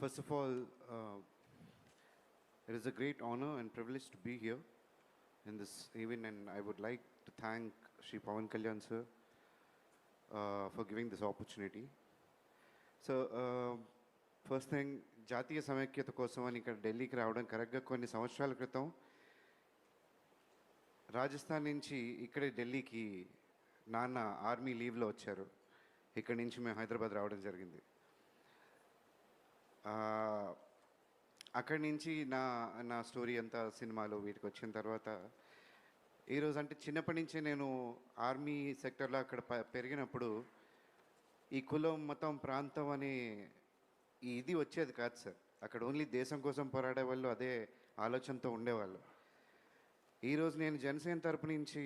First of all, it is a great honor and privilege to be here in this event, and I would like to thank Sri Pawan Kalyan sir for giving this opportunity. So, first thing జాతీయ సమైక్యత కోసం అని ఇక్కడ ఢిల్లీకి రావడం కరెక్ట్గా కొన్ని సంవత్సరాల క్రితం రాజస్థాన్ నుంచి ఇక్కడే ఢిల్లీకి నాన్న ఆర్మీ లీవ్లో వచ్చారు. ఇక్కడి నుంచి మేము హైదరాబాద్ రావడం జరిగింది. అక్కడి నుంచి నా స్టోరీ అంతా సినిమాలు వీటికి వచ్చిన తర్వాత ఈరోజు అంటే చిన్నప్పటి నుంచే నేను ఆర్మీ సెక్టర్లో అక్కడ పెరిగినప్పుడు ఈ కులం మతం ప్రాంతం అనే ఇది వచ్చేది కాదు సార్. అక్కడ ఓన్లీ దేశం కోసం పోరాడే వాళ్ళు అదే ఆలోచనతో ఉండేవాళ్ళు. ఈరోజు నేను జనసేన తరపు నుంచి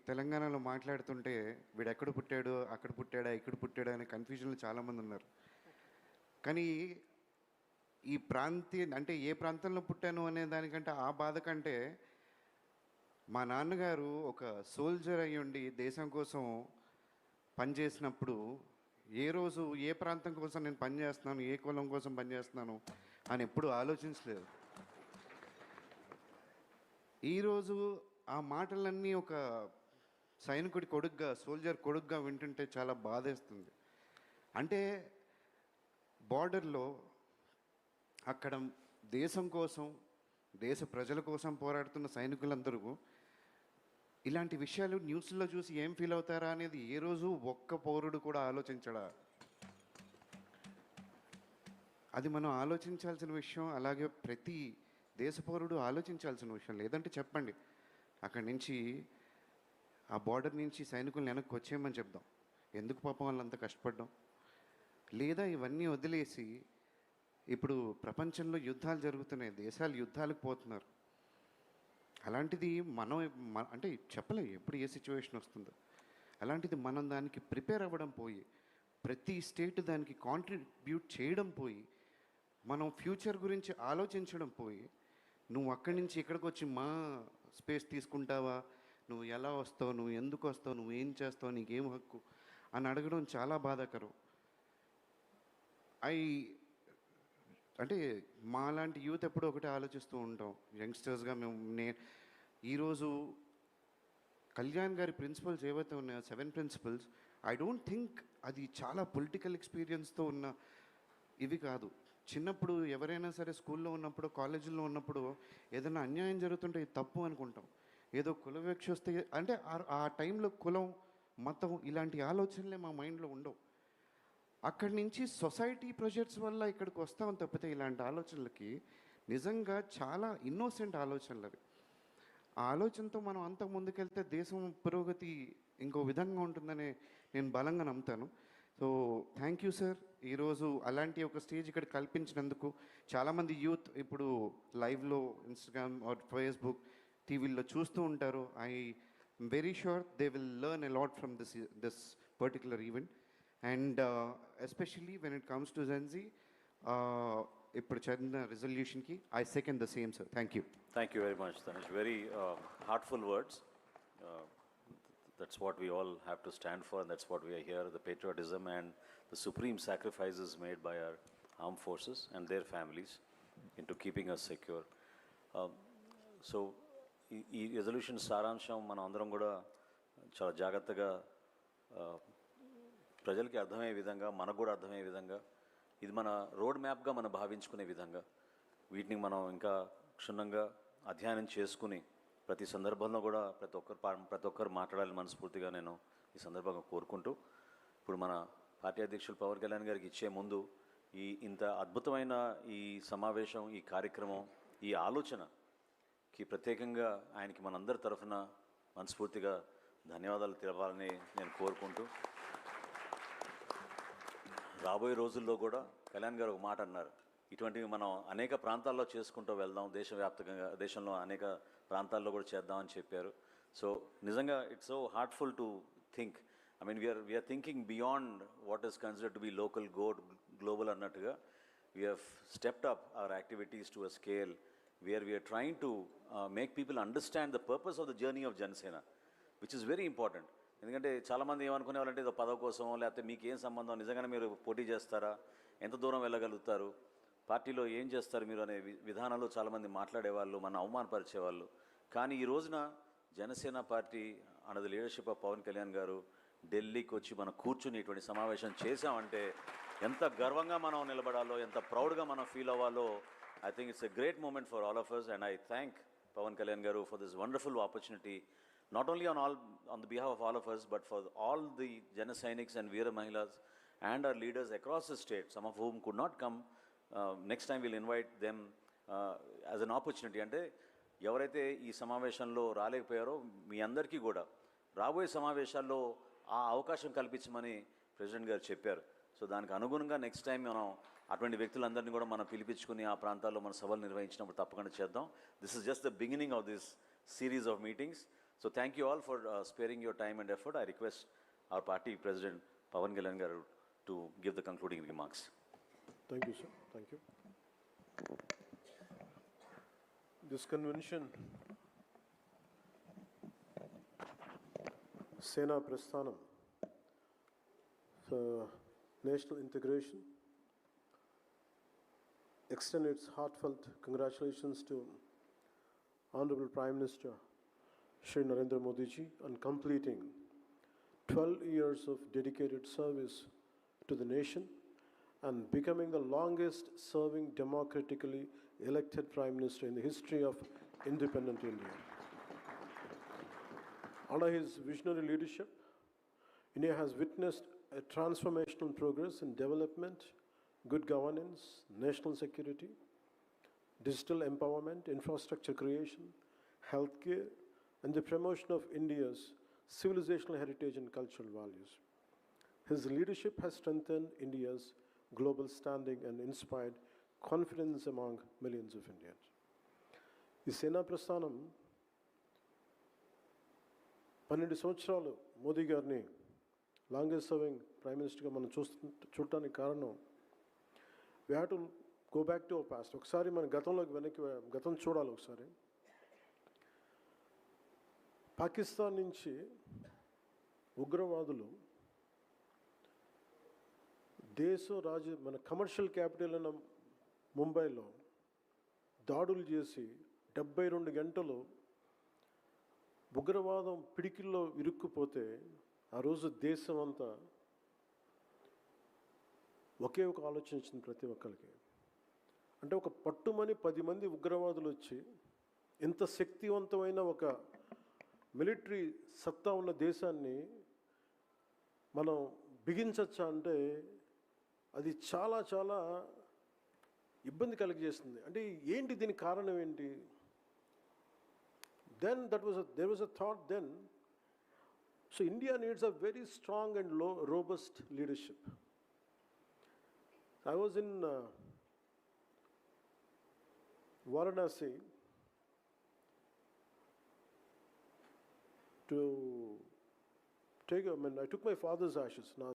తెలంగాణలో మాట్లాడుతుంటే వీడు ఎక్కడ పుట్టాడు, అక్కడ పుట్టాడా, ఇక్కడ పుట్టాడా అనే కన్ఫ్యూజన్లో చాలామంది ఉన్నారు. కానీ ఈ అంటే ఏ ప్రాంతంలో పుట్టాను అనే దానికంటే ఆ బాధ కంటే మా నాన్నగారు ఒక సోల్జర్ అయ్యి ఉండి దేశం కోసం పనిచేసినప్పుడు ఏ రోజు ఏ ప్రాంతం కోసం నేను పనిచేస్తున్నాను, ఏ కులం కోసం పనిచేస్తున్నాను అని ఎప్పుడూ ఆలోచించలేదు. ఈరోజు ఆ మాటలన్నీ ఒక సైనికుడి కొడుగ్గా, సోల్జర్ కొడుగ్గా వింటుంటే చాలా బాధేస్తుంది. అంటే బార్డర్లో అక్కడ దేశం కోసం, దేశ ప్రజల కోసం పోరాడుతున్న సైనికులందరూ ఇలాంటి విషయాలు న్యూస్లో చూసి ఏం ఫీల్ అవుతారా అనేది ఏ రోజు ఒక్క పౌరుడు కూడా ఆలోచించడా? అది మనం ఆలోచించాల్సిన విషయం. అలాగే ప్రతి దేశ పౌరుడు ఆలోచించాల్సిన విషయం. లేదంటే చెప్పండి, అక్కడి నుంచి ఆ బార్డర్ నుంచి సైనికులను వెనక్కి వచ్చేయమని చెప్దాం. ఎందుకు పాపం వాళ్ళంతా కష్టపడ్డాం? లేదా ఇవన్నీ వదిలేసి ఇప్పుడు ప్రపంచంలో యుద్ధాలు జరుగుతున్నాయి, దేశాలు యుద్ధాలకు పోతున్నారు. అలాంటిది మనం అంటే చెప్పలేం ఎప్పుడు ఏ సిచ్యువేషన్ వస్తుందో. అలాంటిది మనం దానికి ప్రిపేర్ అవ్వడం పోయి, ప్రతి స్టేట్ దానికి కాంట్రిబ్యూట్ చేయడం పోయి, మనం ఫ్యూచర్ గురించి ఆలోచించడం పోయి, నువ్వు అక్కడి నుంచి ఇక్కడికి వచ్చి మా స్పేస్ తీసుకుంటావా, నువ్వు ఎలా వస్తావు, నువ్వు ఎందుకు వస్తావు, నువ్వు ఏం చేస్తావు, నీకేం హక్కు అని అడగడం చాలా బాధాకరం. అంటే మాలాంటి యూత్ ఎప్పుడూ ఒకటే ఆలోచిస్తూ ఉంటాం. యంగ్స్టర్స్గా ఈరోజు కళ్యాణ్ గారి ప్రిన్సిపల్స్ ఏవైతే ఉన్నాయో 7 ప్రిన్సిపల్స్, ఐ డోంట్ థింక్ అది చాలా పొలిటికల్ ఎక్స్పీరియన్స్తో ఉన్న ఇవి కాదు. చిన్నప్పుడు ఎవరైనా సరే స్కూల్లో ఉన్నప్పుడు, కాలేజీలో ఉన్నప్పుడు ఏదైనా అన్యాయం జరుగుతుంటే ఇది తప్పు అనుకుంటాం. ఏదో కుల వివక్ష వస్తే అంటే ఆ టైంలో కులం, మతం ఇలాంటి ఆలోచనలే మా మైండ్లో ఉండవు. అక్కడి నుంచి సొసైటీ ప్రెషర్స్ వల్ల ఇక్కడికి వస్తాం తప్పితే ఇలాంటి ఆలోచనలకి నిజంగా చాలా ఇన్నోసెంట్ ఆలోచనలు అవి. ఆ ఆలోచనతో మనం అంత ముందుకెళ్తే దేశం పురోగతి ఇంకో విధంగా ఉంటుందని నేను బలంగా నమ్ముతాను. So thank you sir. ఈరోజు అలాంటి ఒక స్టేజ్ ఇక్కడ కల్పించినందుకు. చాలామంది యూత్ ఇప్పుడు లైవ్లో ఇన్స్టాగ్రామ్ ఆర్ ఫేస్బుక్, టీవీల్లో చూస్తూ ఉంటారు. I'm very sure they will learn a lot from this particular event. And especially when it comes to Gen Z, ఇప్పుడు చదివిన రెజల్యూషన్కి I second the same, sir. Thank you. Thank you very much, Tanish. Very heartful words. That's what we all have to stand for, and that's what we are here, the patriotism and the supreme sacrifices made by our armed forces and their families into keeping us secure. So, ఈ resolution సారాంశం మనం అందరం కూడా చాలా జాగ్రత్తగా ప్రజలకి అర్థమయ్యే విధంగా, మనకు కూడా అర్థమయ్యే విధంగా, ఇది మన రోడ్ మ్యాప్గా మనం భావించుకునే విధంగా వీటిని మనం ఇంకా క్షుణ్ణంగా అధ్యయనం చేసుకుని ప్రతి సందర్భంలో కూడా ప్రతి ఒక్కరు మాట్లాడాలని మనస్ఫూర్తిగా నేను ఈ సందర్భంగా కోరుకుంటూ, ఇప్పుడు మన పార్టీ అధ్యక్షులు పవన్ కళ్యాణ్ గారికి ఇచ్చే ముందు ఇంత అద్భుతమైన ఈ సమావేశం, ఈ కార్యక్రమం, ఈ ఆలోచనకి ప్రత్యేకంగా ఆయనకి మనందరి తరఫున మనస్ఫూర్తిగా ధన్యవాదాలు తెలపాలని నేను కోరుకుంటూ, రాబోయే రోజుల్లో కూడా కళ్యాణ్ గారు ఒక మాట అన్నారు, ఇటువంటివి మనం అనేక ప్రాంతాల్లో చేసుకుంటూ వెళ్దాం, దేశవ్యాప్తంగా దేశంలో అనేక ప్రాంతాల్లో కూడా చేద్దామని చెప్పారు. సో నిజంగా it's so heartful to think. I mean we're thinking beyond what is considered to be local, global అన్నట్టుగా we have stepped up our activities to a scale where we're trying to make people understand the purpose of the journey of Janasena, which is very important. ఎందుకంటే చాలామంది ఏమనుకునే వాళ్ళంటే ఏదో పదవి కోసం, లేకపోతే మీకు ఏం సంబంధం, నిజంగానే మీరు పోటీ చేస్తారా, ఎంత దూరం వెళ్ళగలుగుతారు, పార్టీలో ఏం చేస్తారు మీరు అనే విధానంలో చాలామంది మాట్లాడేవాళ్ళు, మన అవమానపరిచేవాళ్ళు. కానీ ఈ రోజున Janasena party under the leadership of Pawan Kalyan గారు ఢిల్లీకి వచ్చి మనం కూర్చుని ఇటువంటి సమావేశం చేశామంటే ఎంత గర్వంగా మనం నిలబడాలో, ఎంత ప్రౌడ్గా మనం ఫీల్ అవ్వాలో. I think it's a great moment for all of us, and I thank Pawan Kalyan గారు for this wonderful opportunity, not only on the behalf of all of us, but for all the Jana Sainiks and Veera Mahilas and our leaders across the state, some of whom could not come. Next time we'll invite them as an opportunity. అంటే ఎవరైతే ఈ సమావేశంలో రాలేకపోయారో మీ అందరికీ కూడా రాబోయే సమావేశాల్లో ఆ అవకాశం కల్పించమని ప్రెసిడెంట్ గారు చెప్పారు. సో దానికి అనుగుణంగా నెక్స్ట్ టైం మనం అటువంటి వ్యక్తులందరినీ కూడా మనం పిలిపించుకుని ఆ ప్రాంతాల్లో మన సభలు నిర్వహించినప్పుడు తప్పకుండా చేద్దాం. This is just the beginning of this series of meetings. So thank you all for sparing your time and effort. I request our party president, Pawan Kalyan Garu, to give the concluding remarks. Thank you, sir. Thank you. This convention, Sena Prasthanam, for national integration, extend its heartfelt congratulations to Honorable Prime Minister Shri Narendra Modi ji on completing 12 years of dedicated service to the nation and becoming the longest serving democratically elected Prime Minister in the history of independent India. Under his visionary leadership, India has witnessed a transformational progress in development, good governance, national security, digital empowerment, infrastructure creation, healthcare, and the promotion of India's civilizational heritage and cultural values. His leadership has strengthened India's global standing and inspired confidence among millions of Indians. ఈ సేనా ప్రస్థానం 12 సంవత్సరాలు మోదీ గారిని longest serving prime మినిస్టర్గా మనం చూడటానికి కారణం, we have to go back to our past. ఒకసారి మన గతం చూడాలి. ఒకసారి పాకిస్తాన్ నుంచి ఉగ్రవాదులు మన కమర్షియల్ క్యాపిటల్ అయిన ముంబైలో దాడులు చేసి 72 గంటలు ఉగ్రవాదం పిడికిల్లో ఇరుక్కుపోతే ఆ రోజు దేశం అంతా ఒకే ఒక ఆలోచన వచ్చింది ప్రతి ఒక్కరికి. అంటే ఒక పట్టుమని 10 మంది ఉగ్రవాదులు వచ్చి ఇంత శక్తివంతమైన ఒక మిలిటరీ సత్తా ఉన్న దేశాన్ని మనం బిగించచ్చా అంటే అది చాలా చాలా ఇబ్బంది కలిగజేస్తుంది. అంటే ఏంటి, దీనికి కారణం ఏంటి? Then there was a thought then. So India needs a very strong and robust leadership. I was in Varanasi to I took my father's ashes. Now